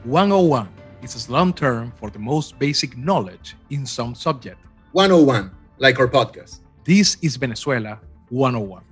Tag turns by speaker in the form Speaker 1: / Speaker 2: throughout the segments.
Speaker 1: 101 is a slang term for the most basic knowledge in some subject.
Speaker 2: 101, like our podcast.
Speaker 1: This is Venezuela 101.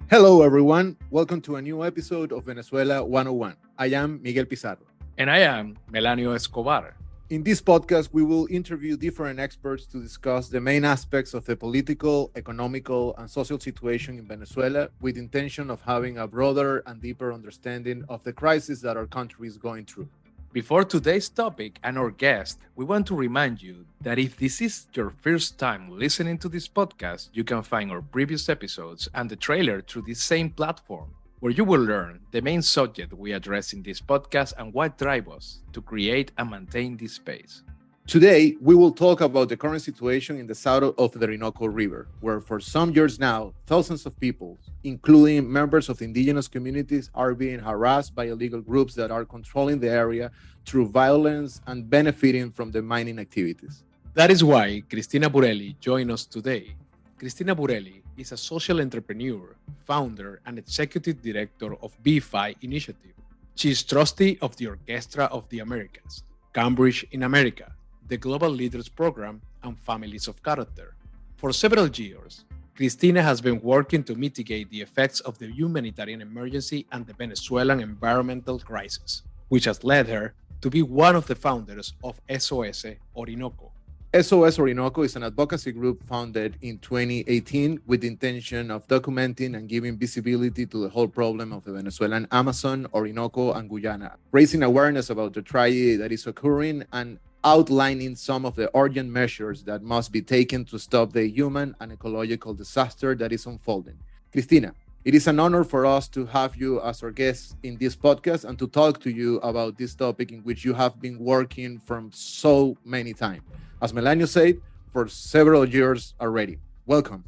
Speaker 2: Hello, everyone. Welcome to a new episode of Venezuela 101. I am Miguel Pizarro.
Speaker 1: And I am Melanio Escobar.
Speaker 2: In this podcast, we will interview different experts to discuss the main aspects of the political, economical, and social situation in Venezuela with the intention of having a broader and deeper understanding of the crisis that our country is going through.
Speaker 1: Before today's topic and our guest, we want to remind you that if this is your first time listening to this podcast, you can find our previous episodes and the trailer through this same platform, where you will learn the main subject we address in this podcast and what drives us to create and maintain this space.
Speaker 2: Today, we will talk about the current situation in the south of the Orinoco River, where for some years now, thousands of people, including members of indigenous communities, are being harassed by illegal groups that are controlling the area through violence and benefiting from the mining activities.
Speaker 1: That is why Cristina Burelli joined us today. Cristina Burelli is a social entrepreneur, founder, and executive director of B5 Initiative. She is trustee of the Orchestra of the Americas, Cambridge in America, the Global Leaders Program, and Families of Character. For several years, Cristina has been working to mitigate the effects of the humanitarian emergency and the Venezuelan environmental crisis, which has led her to be one of the founders of SOS Orinoco.
Speaker 2: SOS Orinoco is an advocacy group founded in 2018 with the intention of documenting and giving visibility to the whole problem of the Venezuelan Amazon, Orinoco, and Guyana, raising awareness about the tragedy that is occurring and outlining some of the urgent measures that must be taken to stop the human and ecological disaster that is unfolding. Cristina, it is an honor for us to have you as our guest in this podcast and to talk to you about this topic in which you have been working from so many times. As Melanio said, for several years already. Welcome.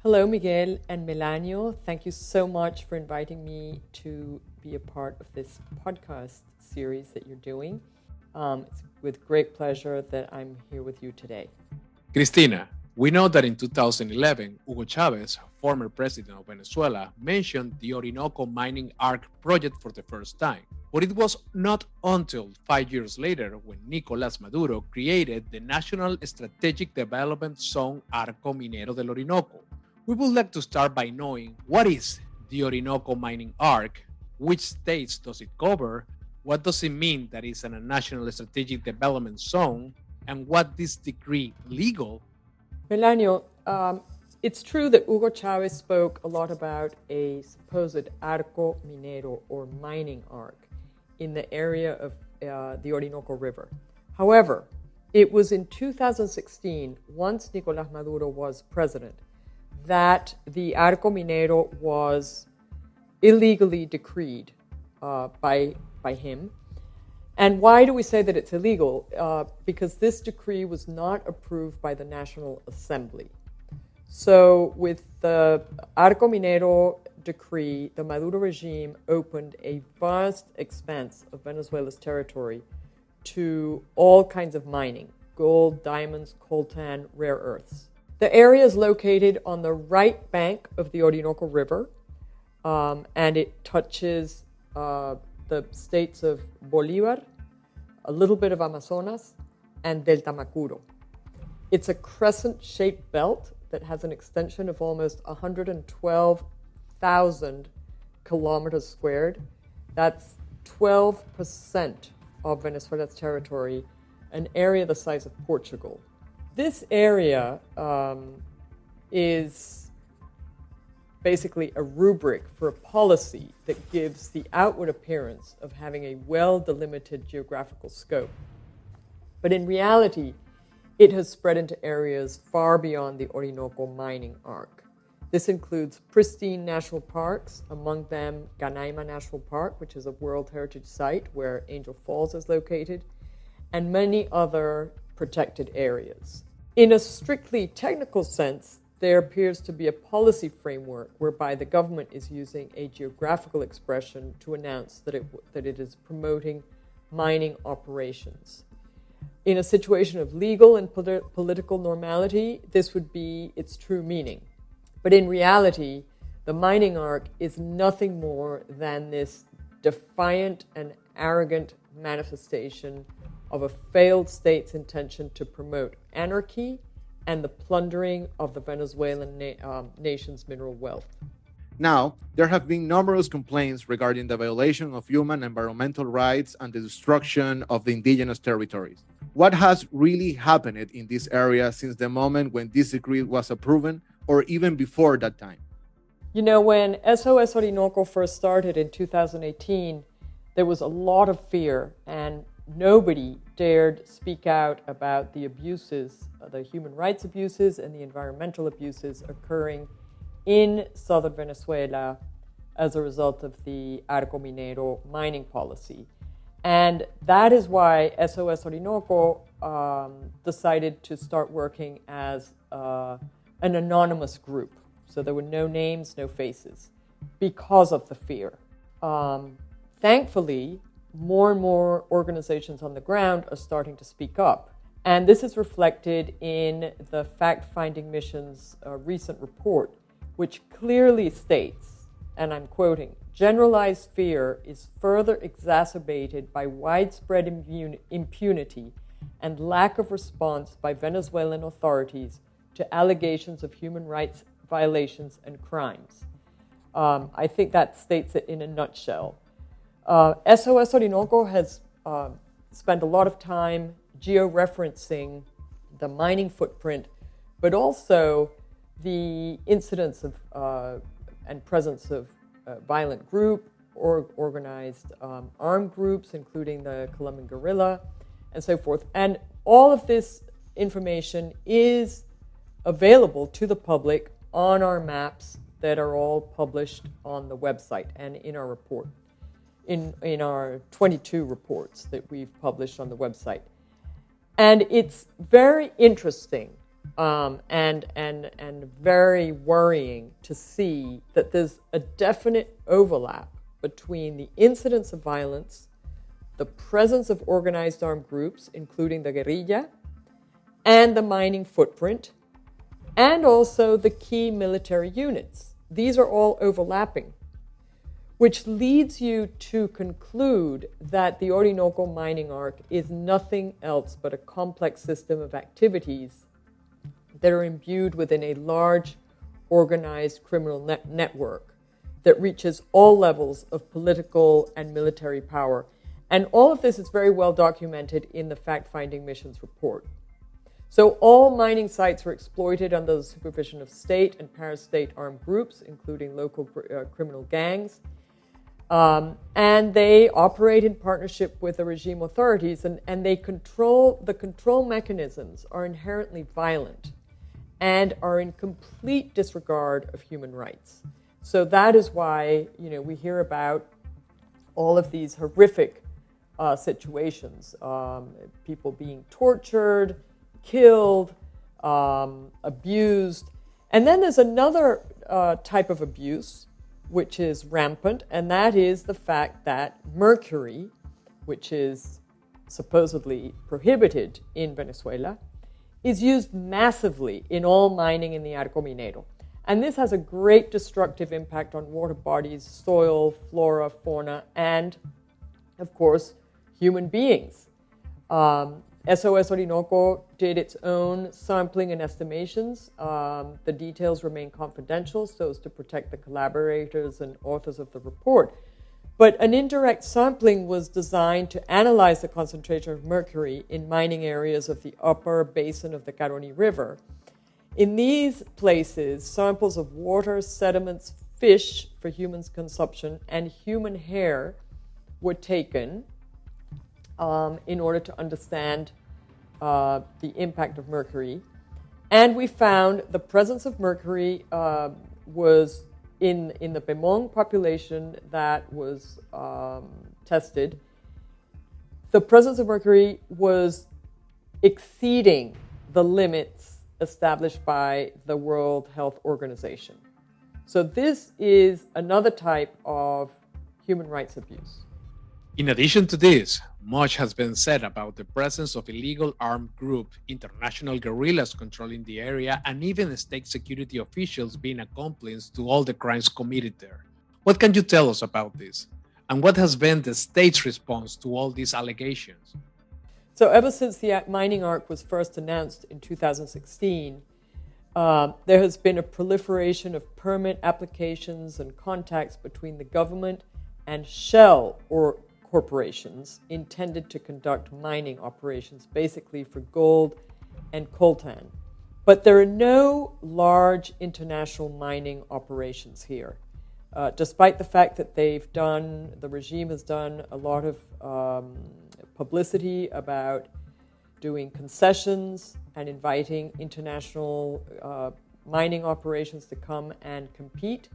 Speaker 3: Hello, Miguel and Melanio. Thank you so much for inviting me to be a part of this podcast series that you're doing. It's with great pleasure that I'm here with you today.
Speaker 1: Cristina, we know that in 2011, Hugo Chavez, former president of Venezuela, mentioned the Orinoco Mining Arc project for the first time. But it was not until 5 years later when Nicolás Maduro created the National Strategic Development Zone Arco Minero del Orinoco. We would like to start by knowing what is the Orinoco Mining Arc, which states does it cover, what does it mean that it's a National Strategic Development Zone, and what this decree legal?
Speaker 3: Melanio, it's true that Hugo Chavez spoke a lot about a supposed arco minero or mining arc in the area of the Orinoco River. However, it was in 2016, once Nicolás Maduro was president, that the arco minero was illegally decreed by him. And why do we say that it's illegal? Because this decree was not approved by the National Assembly. So with the Arco Minero decree, the Maduro regime opened a vast expanse of Venezuela's territory to all kinds of mining: gold, diamonds, coltan, rare earths. The area is located on the right bank of the Orinoco River, and it touches the states of Bolívar, a little bit of Amazonas, and Delta Macuro. It's a crescent-shaped belt that has an extension of almost 112,000 kilometers squared. That's 12% of Venezuela's territory, an area the size of Portugal. This area is basically a rubric for a policy that gives the outward appearance of having a well-delimited geographical scope. But in reality, it has spread into areas far beyond the Orinoco Mining Arc. This includes pristine national parks, among them Canaima National Park, which is a World Heritage Site where Angel Falls is located, and many other protected areas. In a strictly technical sense, there appears to be a policy framework whereby the government is using a geographical expression to announce that it is promoting mining operations. In a situation of legal and political normality, this would be its true meaning. But in reality, the mining arc is nothing more than this defiant and arrogant manifestation of a failed state's intention to promote anarchy and the plundering of the Venezuelan nation's mineral wealth.
Speaker 2: Now, there have been numerous complaints regarding the violation of human environmental rights and the destruction of the indigenous territories. What has really happened in this area since the moment when this decree was approved, or even before that time?
Speaker 3: You know, when SOS Orinoco first started in 2018, there was a lot of fear, and nobody dared speak out about the abuses, the human rights abuses and the environmental abuses occurring in southern Venezuela as a result of the Arco Minero mining policy. And that is why SOS Orinoco decided to start working as an anonymous group. So there were no names, no faces, because of the fear. Thankfully, more and more organizations on the ground are starting to speak up. And this is reflected in the fact-finding mission's recent report, which clearly states, and I'm quoting, "Generalized fear is further exacerbated by widespread impunity and lack of response by Venezuelan authorities to allegations of human rights violations and crimes." I think that states it in a nutshell. SOS Orinoco has spent a lot of time georeferencing the mining footprint, but also the incidence of and presence of violent group or organized armed groups, including the Colombian guerrilla, and so forth. And all of this information is available to the public on our maps that are all published on the website and in our report, in our 22 reports that we've published on the website. And it's very interesting and very worrying to see that there's a definite overlap between the incidence of violence, the presence of organized armed groups, including the guerrilla, and the mining footprint, and also the key military units. These are all overlapping, which leads you to conclude that the Orinoco Mining Arc is nothing else but a complex system of activities that are imbued within a large, organized criminal network that reaches all levels of political and military power. And all of this is very well documented in the fact-finding mission's report. So all mining sites are exploited under the supervision of state and parastate armed groups, including local criminal gangs. And they operate in partnership with the regime authorities, and the control mechanisms are inherently violent and are in complete disregard of human rights. So that is why, we hear about all of these horrific situations, people being tortured, killed, abused. And then there's another type of abuse which is rampant, and that is the fact that mercury, which is supposedly prohibited in Venezuela, is used massively in all mining in the Arco Minero. And this has a great destructive impact on water bodies, soil, flora, fauna, and, of course, human beings. SOS Orinoco did its own sampling and estimations. The details remain confidential so as to protect the collaborators and authors of the report. But an indirect sampling was designed to analyze the concentration of mercury in mining areas of the upper basin of the Orinoco River. In these places, samples of water, sediments, fish for human consumption, and human hair were taken in order to understand the impact of mercury. And we found the presence of mercury was in the Pemón population that was tested. The presence of mercury was exceeding the limits established by the World Health Organization. So this is another type of human rights abuse.
Speaker 1: In addition to this, much has been said about the presence of illegal armed group, international guerrillas controlling the area, and even state security officials being accomplices to all the crimes committed there. What can you tell us about this? And what has been the state's response to all these allegations?
Speaker 3: So ever since the mining arc was first announced in 2016, there has been a proliferation of permit applications and contacts between the government and shell or corporations intended to conduct mining operations, basically for gold and coltan. But there are no large international mining operations here. Despite the fact that the regime has done a lot of publicity about doing concessions and inviting international mining operations to come and compete,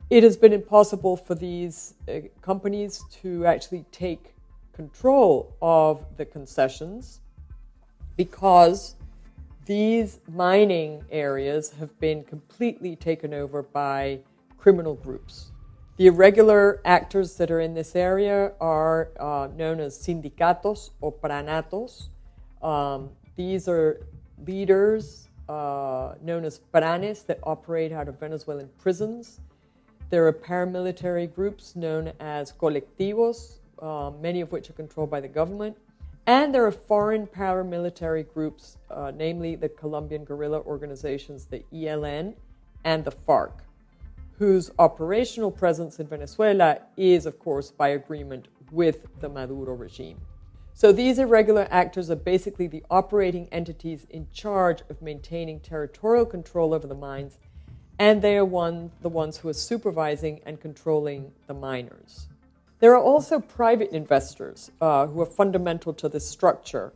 Speaker 3: it has been impossible for these companies to actually take control of the concessions because these mining areas have been completely taken over by criminal groups. The irregular actors that are in this area are known as sindicatos or pranatos. These are leaders known as pranes that operate out of Venezuelan prisons. There are paramilitary groups known as colectivos, many of which are controlled by the government. And there are foreign paramilitary groups, namely the Colombian guerrilla organizations, the ELN and the FARC, whose operational presence in Venezuela is, of course, by agreement with the Maduro regime. So these irregular actors are basically the operating entities in charge of maintaining territorial control over the mines, and they are the ones who are supervising and controlling the miners. There are also private investors who are fundamental to this structure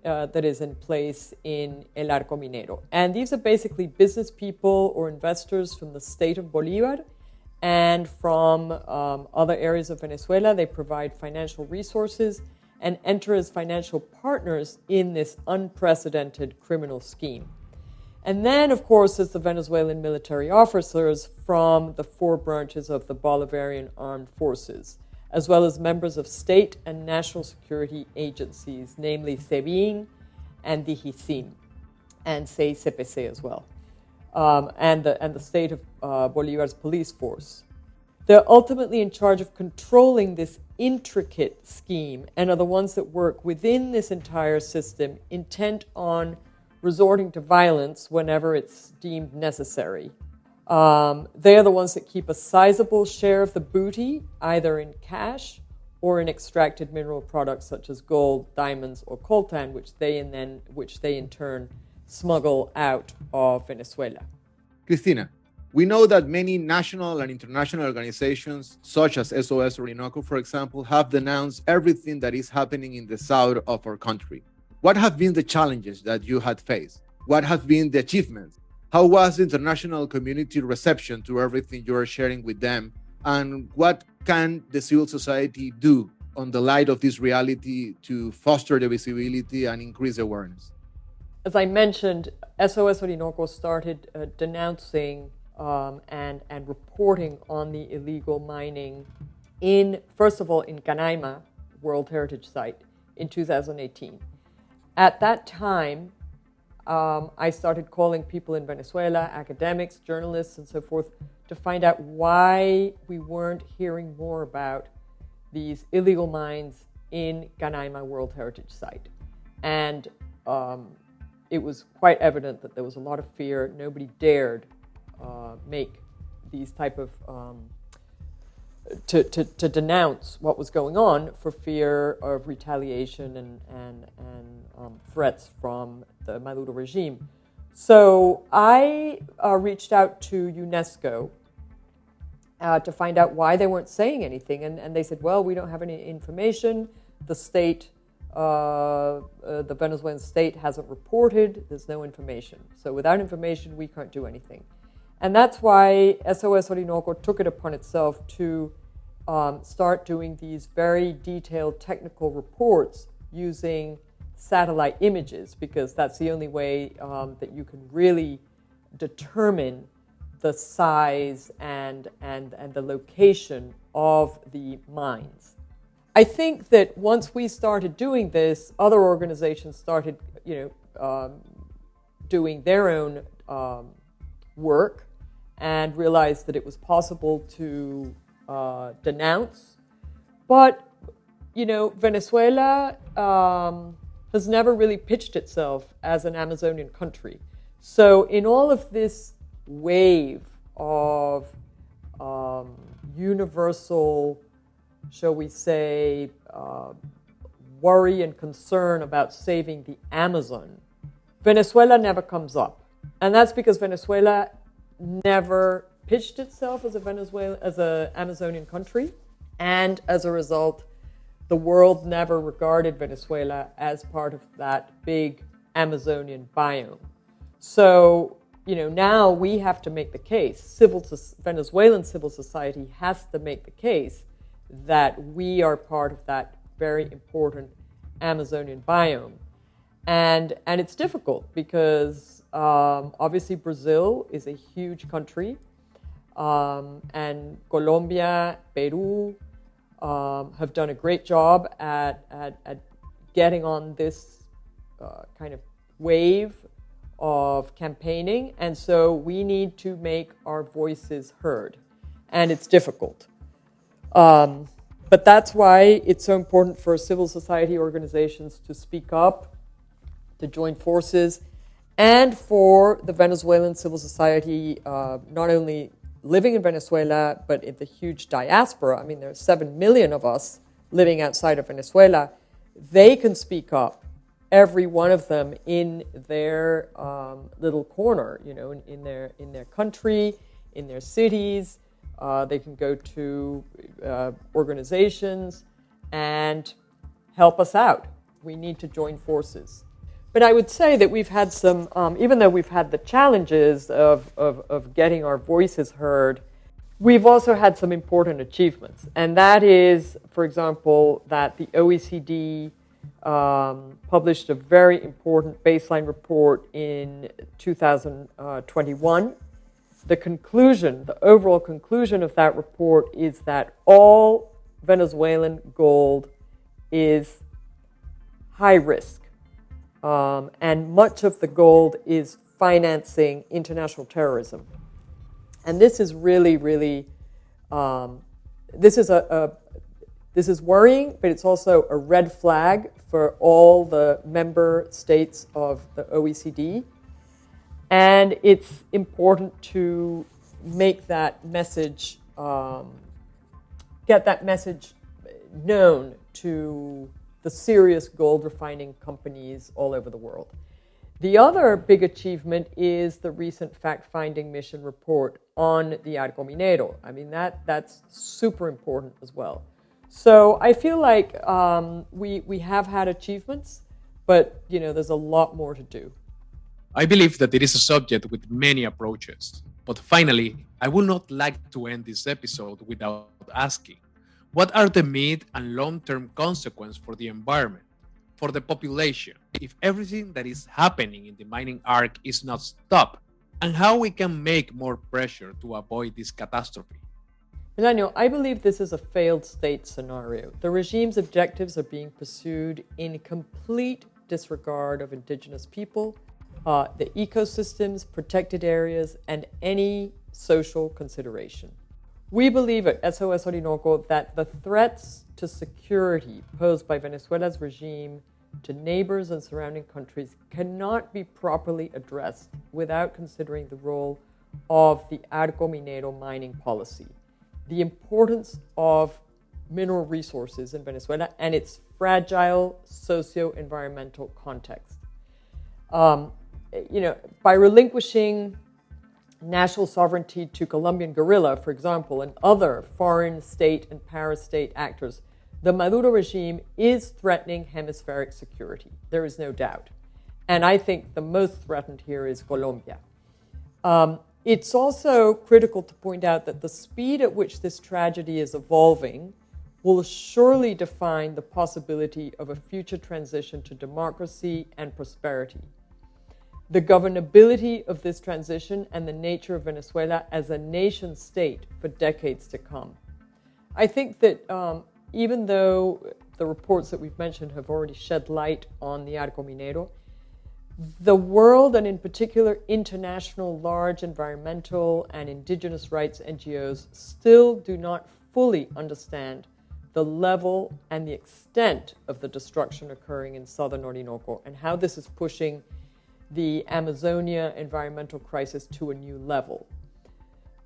Speaker 3: that is in place in El Arco Minero. And these are basically business people or investors from the state of Bolívar and from other areas of Venezuela. They provide financial resources and enter as financial partners in this unprecedented criminal scheme. And then, of course, there's the Venezuelan military officers from the 4 branches of the Bolivarian armed forces, as well as members of state and national security agencies, namely SEBIN and DIGISIN, and CPC as well, and the state of Bolivar's police force. They're ultimately in charge of controlling this intricate scheme and are the ones that work within this entire system, intent on resorting to violence whenever it's deemed necessary. They are the ones that keep a sizable share of the booty, either in cash or in extracted mineral products such as gold, diamonds, or coltan, which they in turn smuggle out of Venezuela.
Speaker 2: Cristina, we know that many national and international organizations, such as SOS Orinoco, for example, have denounced everything that is happening in the south of our country. What have been the challenges that you had faced? What have been the achievements? How was the international community reception to everything you are sharing with them? And what can the civil society do on the light of this reality to foster the visibility and increase awareness?
Speaker 3: As I mentioned, SOS Orinoco started denouncing and reporting on the illegal mining first of all, in Canaima World Heritage Site in 2018. At that time, I started calling people in Venezuela, academics, journalists, and so forth, to find out why we weren't hearing more about these illegal mines in Canaima World Heritage Site. And it was quite evident that there was a lot of fear. Nobody dared make these type of to denounce what was going on for fear of retaliation and threats from the Maduro regime. So I reached out to UNESCO to find out why they weren't saying anything, and they said, well, we don't have any information. The state, the Venezuelan state hasn't reported. There's no information. So without information, we can't do anything. And that's why SOS Orinoco took it upon itself to start doing these very detailed technical reports using satellite images, because that's the only way that you can really determine the size and the location of the mines. I think that once we started doing this, other organizations started, doing their own work and realized that it was possible to denounce But, Venezuela has never really pitched itself as an Amazonian country. So in all of this wave of universal, shall we say, worry and concern about saving the Amazon, Venezuela never comes up. And that's because Venezuela never pitched itself as an Amazonian country. And as a result, the world never regarded Venezuela as part of that big Amazonian biome. So, now we have to make the case. Venezuelan civil society has to make the case that we are part of that very important Amazonian biome. And it's difficult because obviously Brazil is a huge country, and Colombia, Peru have done a great job at getting on this kind of wave of campaigning, and so we need to make our voices heard, and it's difficult. But that's why it's so important for civil society organizations to speak up, to join forces, and for the Venezuelan civil society, not only living in Venezuela, but in the huge diaspora. I mean, there are 7 million of us living outside of Venezuela. They can speak up, every one of them in their little corner, in their country, in their cities. They can go to organizations and help us out. We need to join forces. But I would say that we've had some, even though we've had the challenges of getting our voices heard, we've also had some important achievements. And that is, for example, that the OECD published a very important baseline report in 2021. The overall conclusion of that report is that all Venezuelan gold is high risk. And much of the gold is financing international terrorism. And this is really, really, this is worrying, but it's also a red flag for all the member states of the OECD. And it's important to make that message, get that message known to the serious gold refining companies all over the world. The other big achievement is the recent fact-finding mission report on the Arco Minero. I mean, that's super important as well. So I feel like we have had achievements, but there's a lot more to do.
Speaker 1: I believe that it is a subject with many approaches. But finally, I would not like to end this episode without asking, what are the mid and long-term consequences for the environment, for the population, if everything that is happening in the mining arc is not stopped, and how we can make more pressure to avoid this catastrophe?
Speaker 3: Daniel, I believe this is a failed state scenario. The regime's objectives are being pursued in complete disregard of indigenous people, the ecosystems, protected areas, and any social consideration. We believe at SOS Orinoco that the threats to security posed by Venezuela's regime to neighbors and surrounding countries cannot be properly addressed without considering the role of the Arco Minero mining policy, the importance of mineral resources in Venezuela, and its fragile socio-environmental context. By relinquishing national sovereignty to Colombian guerrilla, for example, and other foreign state and parastate actors, the Maduro regime is threatening hemispheric security. There is no doubt. And I think the most threatened here is Colombia. It's also critical to point out that the speed at which this tragedy is evolving will surely define the possibility of a future transition to democracy and prosperity. The governability of this transition and the nature of Venezuela as a nation state for decades to come. I think that even though the reports that we've mentioned have already shed light on the Arco Minero, the world, and in particular international large environmental and indigenous rights NGOs, still do not fully understand the level and the extent of the destruction occurring in southern Orinoco and how this is pushing the Amazonia environmental crisis to a new level.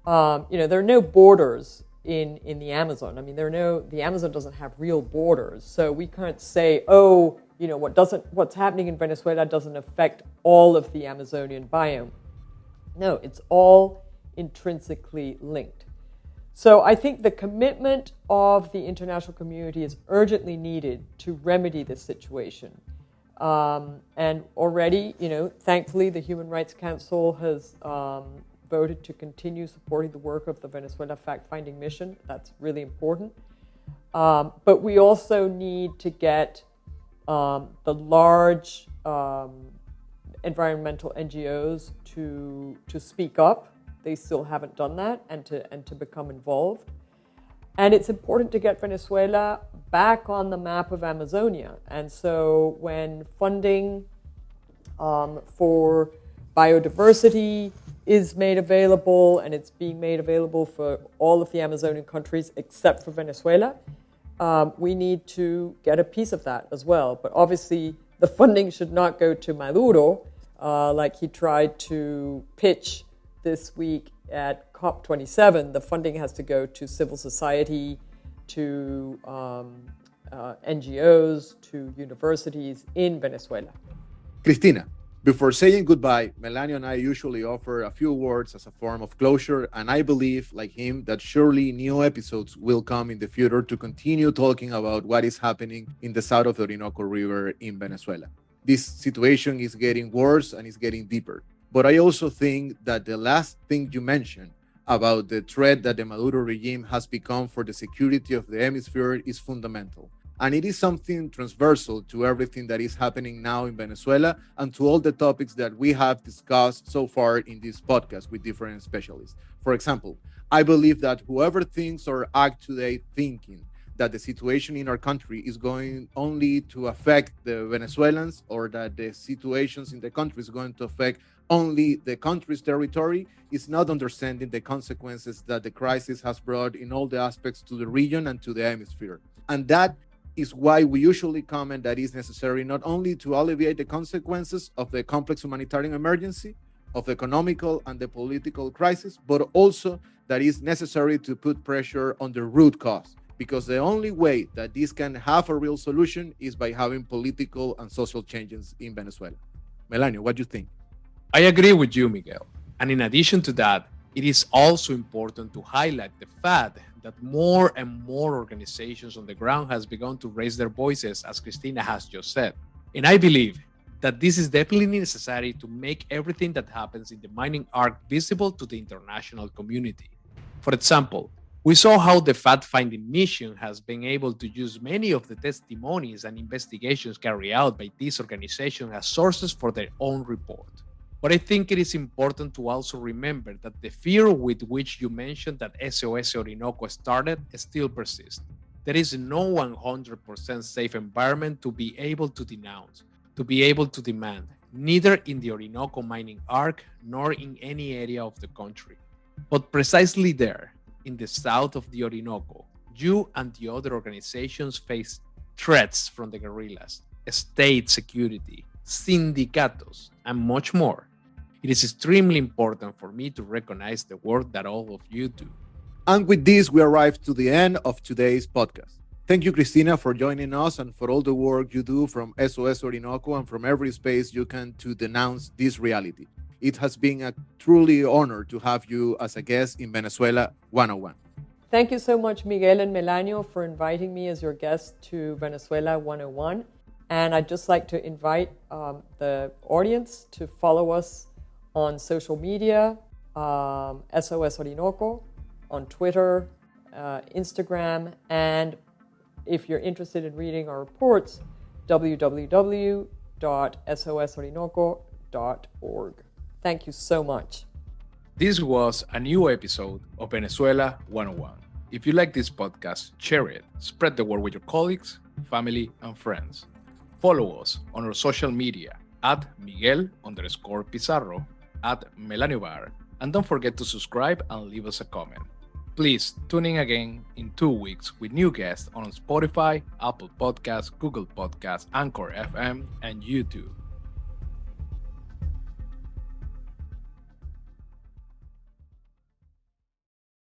Speaker 3: There are no borders in the Amazon. I mean, the Amazon doesn't have real borders, so we can't say, what's happening in Venezuela doesn't affect all of the Amazonian biome. No, it's all intrinsically linked. So I think the commitment of the international community is urgently needed to remedy this situation. And already, thankfully, the Human Rights Council has voted to continue supporting the work of the Venezuela fact-finding mission. That's really important. But we also need to get the large environmental NGOs to speak up. They still haven't done that, and to become involved. And it's important to get Venezuela back on the map of Amazonia. And so when funding for biodiversity is made available, and it's being made available for all of the Amazonian countries except for Venezuela, we need to get a piece of that as well. But obviously, the funding should not go to Maduro, like he tried to pitch this week at COP27. The funding has to go to civil society, to NGOs, to universities in Venezuela.
Speaker 2: Cristina, before saying goodbye, Melanio and I usually offer a few words as a form of closure, and I believe, like him, that surely new episodes will come in the future to continue talking about what is happening in the south of the Orinoco River in Venezuela. This situation is getting worse and is getting deeper. But I also think that the last thing you mentioned about the threat that the Maduro regime has become for the security of the hemisphere is fundamental. And it is something transversal to everything that is happening now in Venezuela and to all the topics that we have discussed so far in this podcast with different specialists. For example, I believe that whoever thinks or acts today thinking that the situation in our country is going only to affect the Venezuelans, or that the situations in the country is going to affect only the country's territory, is not understanding the consequences that the crisis has brought in all the aspects to the region and to the hemisphere. And that is why we usually comment that it's necessary not only to alleviate the consequences of the complex humanitarian emergency, of the economical and the political crisis, but also that it's necessary to put pressure on the root cause. Because the only way that this can have a real solution is by having political and social changes in Venezuela. Melanio, what do you think?
Speaker 1: I agree with you, Miguel. And in addition to that, it is also important to highlight the fact that more and more organizations on the ground has begun to raise their voices, as Cristina has just said. And I believe that this is definitely necessary to make everything that happens in the mining arc visible to the international community. For example, we saw how the fact-finding mission has been able to use many of the testimonies and investigations carried out by this organization as sources for their own report. But I think it is important to also remember that the fear with which you mentioned that SOS Orinoco started still persists. There is no 100% safe environment to be able to denounce, to be able to demand, neither in the Orinoco Mining Arc nor in any area of the country. But precisely there, in the south of the Orinoco, you and the other organizations face threats from the guerrillas, state security, sindicatos, and much more. It is extremely important for me to recognize the work that all of you do.
Speaker 2: And with this, we arrive to the end of today's podcast. Thank you, Cristina, for joining us and for all the work you do from SOS Orinoco and from every space you can to denounce this reality. It has been a truly honor to have you as a guest in Venezuela 101.
Speaker 3: Thank you so much, Miguel and Melanio, for inviting me as your guest to Venezuela 101. And I'd just like to invite the audience to follow us on social media, SOS Orinoco, on Twitter, Instagram, and if you're interested in reading our reports, www.sosorinoco.org. Thank you so much.
Speaker 1: This was a new episode of Venezuela 101. If you like this podcast, share it, spread the word with your colleagues, family, and friends. Follow us on our social media at Miguel_Pizarro, at Melanio Bar, and don't forget to subscribe and leave us a comment.
Speaker 4: Please tune in again in 2 weeks with new guests on Spotify, Apple Podcasts, Google Podcasts, Anchor FM, and YouTube.